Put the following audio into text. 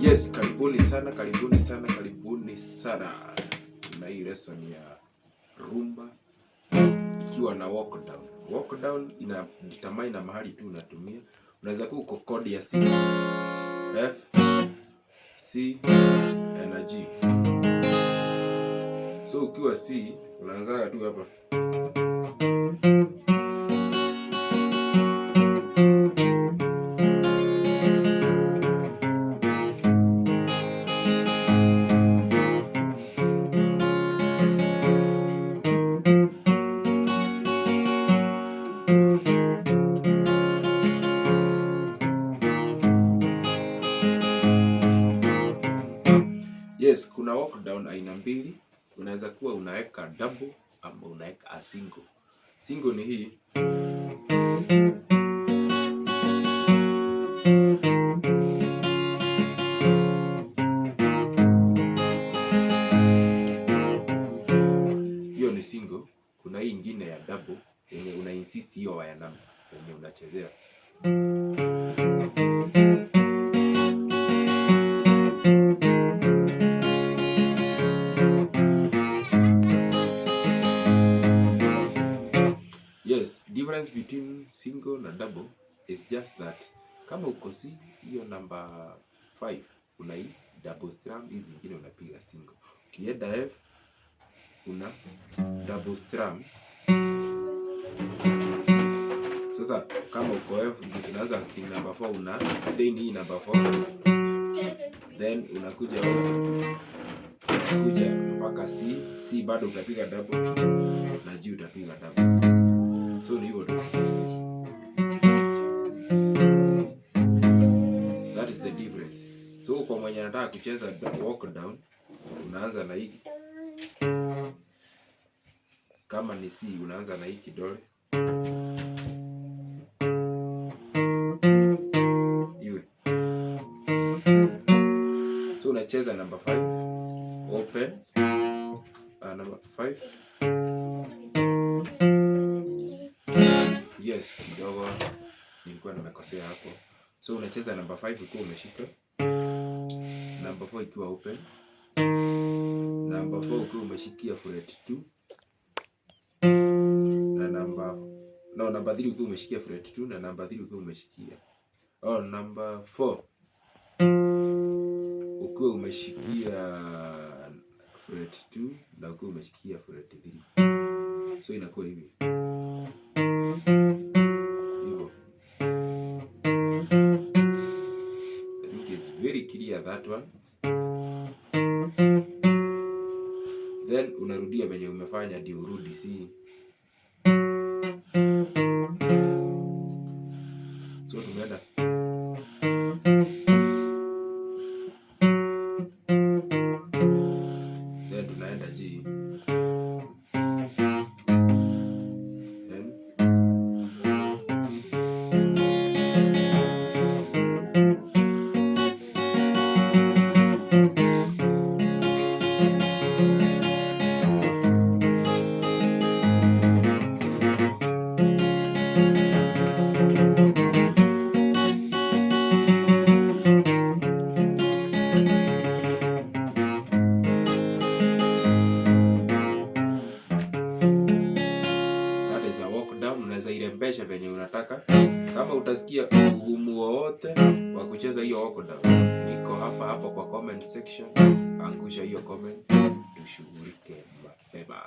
Yes, karibuni sana na hii lesson ya rumba ikiwa na walk down. Walk down ina determine na mahali tu unatumia. Unaweza kuwa uko kodi ya C, F, C na G. So ukiwa C unaanza tu hapa. Yes, kuna walk down aina mbili. Unaweza kuwa unaweka double ama unaweka a single. Single ni hii. Hiyo ni single. Kuna hii ingine ya double yenye una insist hiyo waya namba yenye unachezea. Yes, difference between single na double is just that kama uko C hiyo number 5 una hii double strum, hizi zingine unapiga single. Ukienda F una double strum. Sasa kama uko F tunaanza string number 4 una strain hii number 4. Then unakuja mpaka C bado utapiga double na G utapiga double. So ni hivyo tu. That is the difference. So kwa mwenye anataka kucheza walk down unaanza na hiki. Kama ni C unaanza na hiki kidole. Iwe. So unacheza number 5 open number 5. Yes, kidogo nilikuwa nimekosea hapo. So unacheza number 5 ukiwa umeshika, number 4 ikiwa open, number 4 ukiwa umeshikia fret 2 na number 3 ukiwa umeshikia fret 2 na number 3 ukiwa umeshikia number 4 ukiwa umeshikia fret 2 na ukiwa umeshikia fret 3. So inakuwa hivi. Very clear that one. Then unarudia venye umefanya ndio urudi C. So tumeenda. Then tunaenda G. Unaweza irembesha venye unataka. Kama utasikia ugumu wowote wa kucheza hiyo walk down, niko hapa kwa comment section, angusha hiyo comment tushughulike mapema.